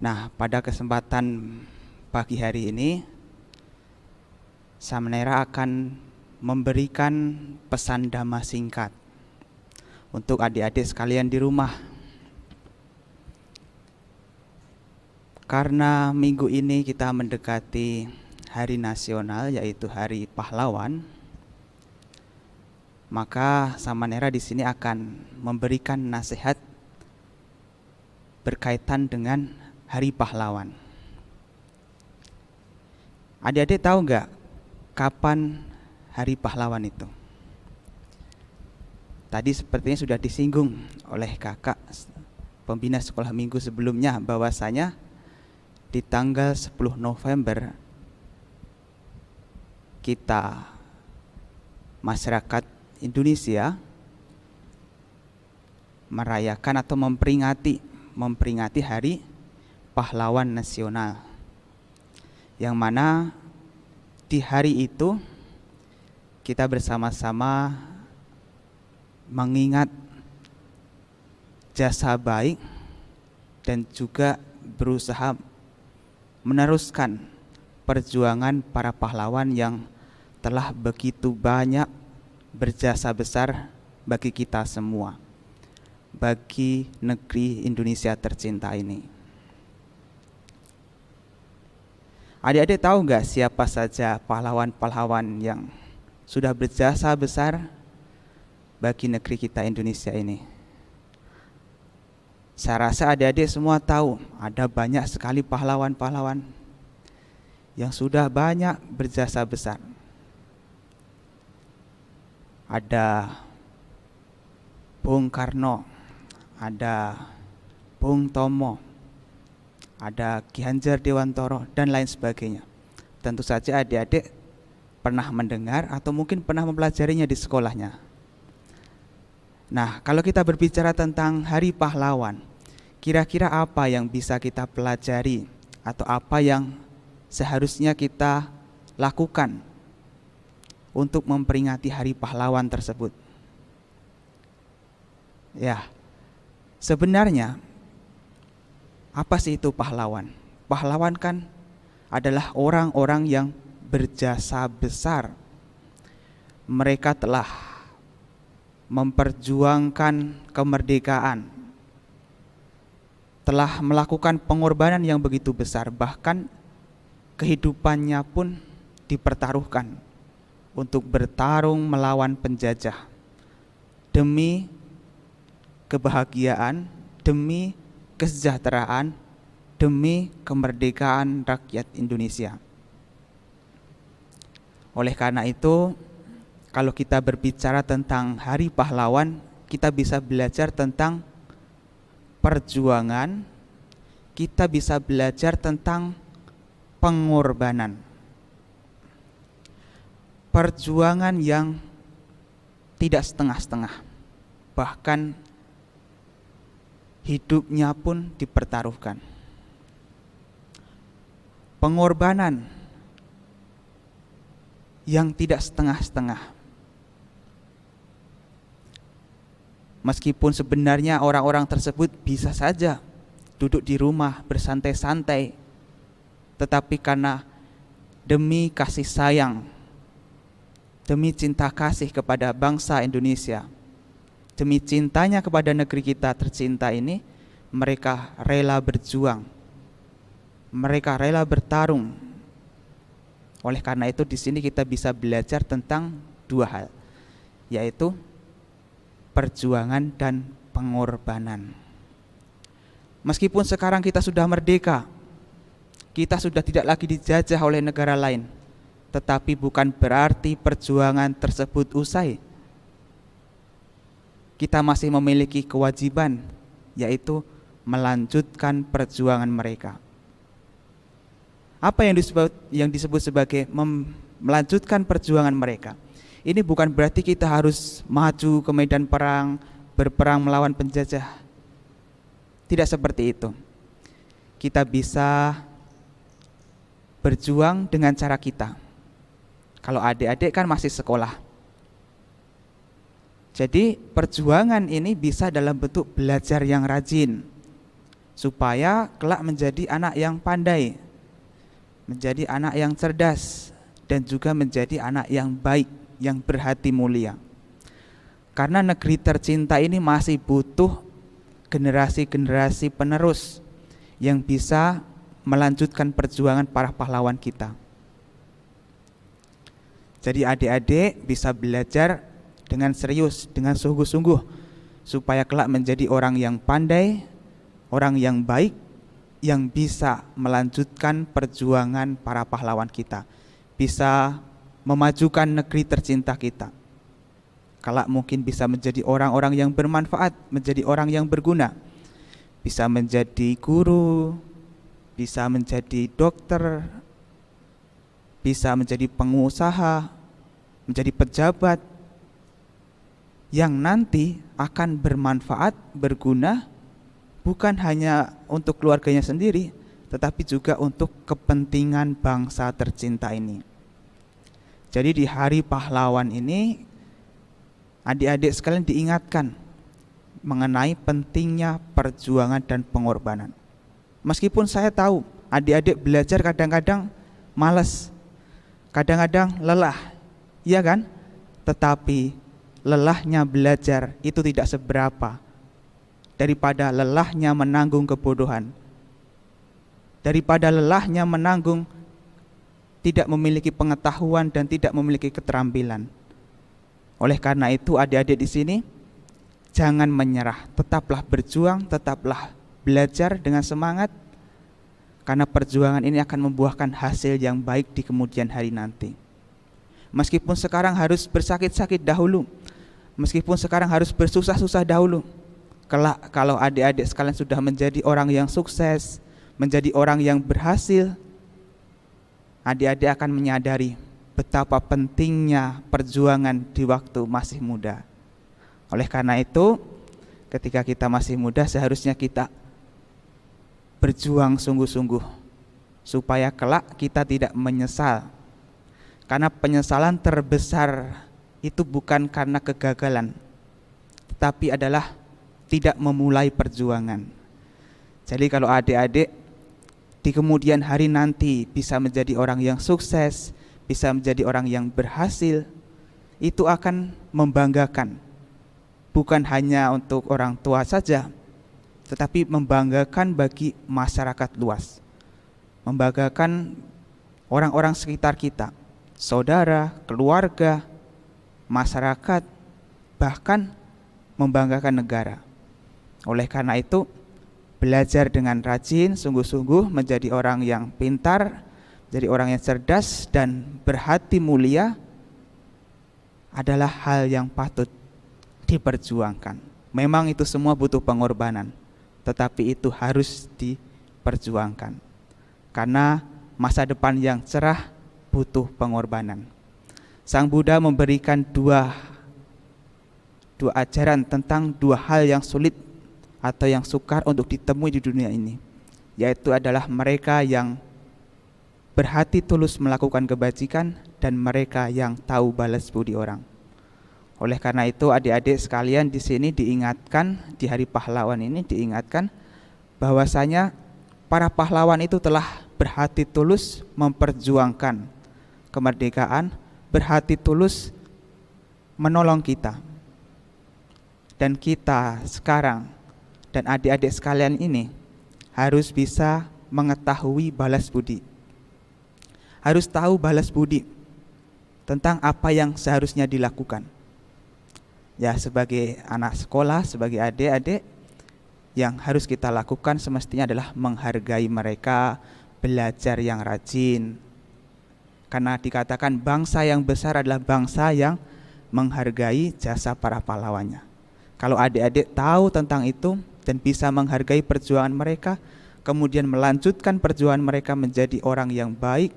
Nah, pada kesempatan pagi hari ini, Samanera akan memberikan pesan dhamma singkat untuk adik-adik sekalian di rumah. Karena minggu ini kita mendekati hari nasional, yaitu Hari Pahlawan, maka Samanera di sini akan memberikan nasihat berkaitan dengan Hari Pahlawan. Adik-adik tahu nggak kapan Hari Pahlawan itu? Tadi sepertinya sudah disinggung oleh kakak pembina sekolah minggu sebelumnya bahwasanya di tanggal 10 November kita masyarakat Indonesia merayakan atau memperingati Hari Pahlawan Nasional, yang mana di hari itu kita bersama-sama mengingat jasa baik dan juga berusaha meneruskan perjuangan para pahlawan yang telah begitu banyak berjasa besar bagi kita semua, bagi negeri Indonesia tercinta ini. Adik-adik tahu nggak siapa saja pahlawan-pahlawan yang sudah berjasa besar bagi negeri kita Indonesia ini? Saya rasa adik-adik semua tahu ada banyak sekali pahlawan-pahlawan yang sudah banyak berjasa besar. Ada Bung Karno, ada Bung Tomo, ada Ki Hajar Dewantoro, dan lain sebagainya. Tentu saja adik-adik pernah mendengar atau mungkin pernah mempelajarinya di sekolahnya. Nah, kalau kita berbicara tentang Hari Pahlawan, kira-kira apa yang bisa kita pelajari atau apa yang seharusnya kita lakukan untuk memperingati Hari Pahlawan tersebut? Ya, sebenarnya apa sih itu pahlawan? Pahlawan kan adalah orang-orang yang berjasa besar. Mereka telah memperjuangkan kemerdekaan, telah melakukan pengorbanan yang begitu besar, bahkan kehidupannya pun dipertaruhkan untuk bertarung melawan penjajah demi kebahagiaan, demi kesejahteraan, demi kemerdekaan rakyat Indonesia. Oleh karena itu, kalau kita berbicara tentang Hari Pahlawan, kita bisa belajar tentang perjuangan, kita bisa belajar tentang pengorbanan. Perjuangan yang tidak setengah-setengah, bahkan hidupnya pun dipertaruhkan. Pengorbanan yang tidak setengah-setengah. Meskipun sebenarnya orang-orang tersebut bisa saja duduk di rumah bersantai-santai, tetapi karena demi kasih sayang, demi cinta kasih kepada bangsa Indonesia, demi cintanya kepada negeri kita tercinta ini, mereka rela berjuang, mereka rela bertarung. Oleh karena itu di sini kita bisa belajar tentang dua hal, yaitu perjuangan dan pengorbanan. Meskipun sekarang kita sudah merdeka, kita sudah tidak lagi dijajah oleh negara lain, tetapi bukan berarti perjuangan tersebut usai. Kita masih memiliki kewajiban, yaitu melanjutkan perjuangan mereka. Apa yang disebut sebagai melanjutkan perjuangan mereka? Ini bukan berarti kita harus maju ke medan perang, berperang melawan penjajah. Tidak seperti itu. Kita bisa berjuang dengan cara kita. Kalau adik-adik kan masih sekolah, jadi perjuangan ini bisa dalam bentuk belajar yang rajin, supaya kelak menjadi anak yang pandai, menjadi anak yang cerdas, dan juga menjadi anak yang baik, yang berhati mulia. Karena negeri tercinta ini masih butuh generasi-generasi penerus yang bisa melanjutkan perjuangan para pahlawan kita. Jadi adik-adik bisa belajar dengan serius, dengan sungguh-sungguh, supaya kelak menjadi orang yang pandai, orang yang baik, yang bisa melanjutkan perjuangan para pahlawan kita, bisa memajukan negeri tercinta kita. Kelak mungkin bisa menjadi orang-orang yang bermanfaat, menjadi orang yang berguna, bisa menjadi guru, bisa menjadi dokter, bisa menjadi pengusaha, menjadi pejabat, yang nanti akan bermanfaat, berguna, bukan hanya untuk keluarganya sendiri, tetapi juga untuk kepentingan bangsa tercinta ini. Jadi di Hari Pahlawan ini, adik-adik sekalian diingatkan mengenai pentingnya perjuangan dan pengorbanan. Meskipun saya tahu adik-adik belajar kadang-kadang malas, kadang-kadang lelah, iya kan? Tetapi lelahnya belajar itu tidak seberapa daripada lelahnya menanggung kebodohan, daripada lelahnya menanggung tidak memiliki pengetahuan dan tidak memiliki keterampilan. Oleh karena itu adik-adik di sini jangan menyerah, tetaplah berjuang, tetaplah belajar dengan semangat, karena perjuangan ini akan membuahkan hasil yang baik di kemudian hari nanti. Meskipun sekarang harus bersakit-sakit dahulu, meskipun sekarang harus bersusah-susah dahulu, kelak kalau adik-adik sekalian sudah menjadi orang yang sukses, menjadi orang yang berhasil, adik-adik akan menyadari betapa pentingnya perjuangan di waktu masih muda. Oleh karena itu, ketika kita masih muda seharusnya kita berjuang sungguh-sungguh supaya kelak kita tidak menyesal. Karena penyesalan terbesar itu bukan karena kegagalan, tetapi adalah tidak memulai perjuangan. Jadi kalau adik-adik di kemudian hari nanti bisa menjadi orang yang sukses, bisa menjadi orang yang berhasil, itu akan membanggakan, bukan hanya untuk orang tua saja, tetapi membanggakan bagi masyarakat luas, membanggakan orang-orang sekitar kita, saudara, keluarga, masyarakat, bahkan membanggakan negara. Oleh karena itu, belajar dengan rajin, sungguh-sungguh menjadi orang yang pintar, jadi orang yang cerdas dan berhati mulia adalah hal yang patut diperjuangkan. Memang itu semua butuh pengorbanan, tetapi itu harus diperjuangkan. Karena masa depan yang cerah butuh pengorbanan. Sang Buddha memberikan dua ajaran tentang dua hal yang sulit atau yang sukar untuk ditemui di dunia ini, yaitu adalah mereka yang berhati tulus melakukan kebajikan dan mereka yang tahu balas budi orang. Oleh karena itu adik-adik sekalian di sini diingatkan, di Hari Pahlawan ini diingatkan bahwasanya para pahlawan itu telah berhati tulus memperjuangkan kemerdekaan, berhati tulus menolong kita. Dan kita sekarang dan adik-adik sekalian ini harus bisa mengetahui balas budi, harus tahu balas budi tentang apa yang seharusnya dilakukan. Ya, sebagai anak sekolah, sebagai adik-adik, yang harus kita lakukan semestinya adalah menghargai mereka, belajar yang rajin. Karena dikatakan bangsa yang besar adalah bangsa yang menghargai jasa para pahlawannya. Kalau adik-adik tahu tentang itu dan bisa menghargai perjuangan mereka, kemudian melanjutkan perjuangan mereka menjadi orang yang baik,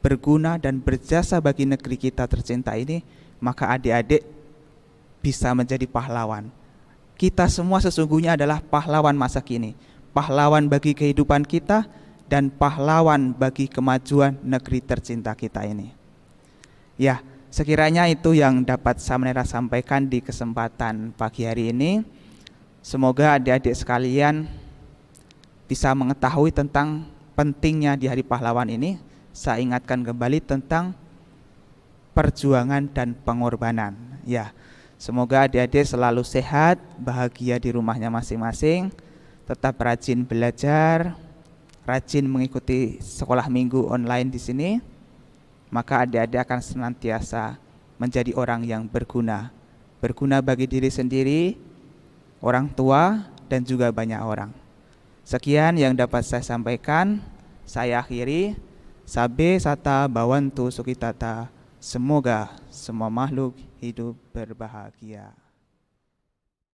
berguna dan berjasa bagi negeri kita tercinta ini, maka adik-adik bisa menjadi pahlawan. Kita semua sesungguhnya adalah pahlawan masa kini, pahlawan bagi kehidupan kita dan pahlawan bagi kemajuan negeri tercinta kita ini. Ya, sekiranya itu yang dapat Samanera sampaikan di kesempatan pagi hari ini. Semoga adik-adik sekalian bisa mengetahui tentang pentingnya di Hari Pahlawan ini, saya ingatkan kembali tentang perjuangan dan pengorbanan. Ya, semoga adik-adik selalu sehat, bahagia di rumahnya masing-masing, tetap rajin belajar, rajin mengikuti sekolah minggu online di sini, maka adik-adik akan senantiasa menjadi orang yang berguna. Berguna bagi diri sendiri, orang tua, dan juga banyak orang. Sekian yang dapat saya sampaikan. Saya akhiri. Sabe sata bawantu sukitata. Semoga semua makhluk hidup berbahagia.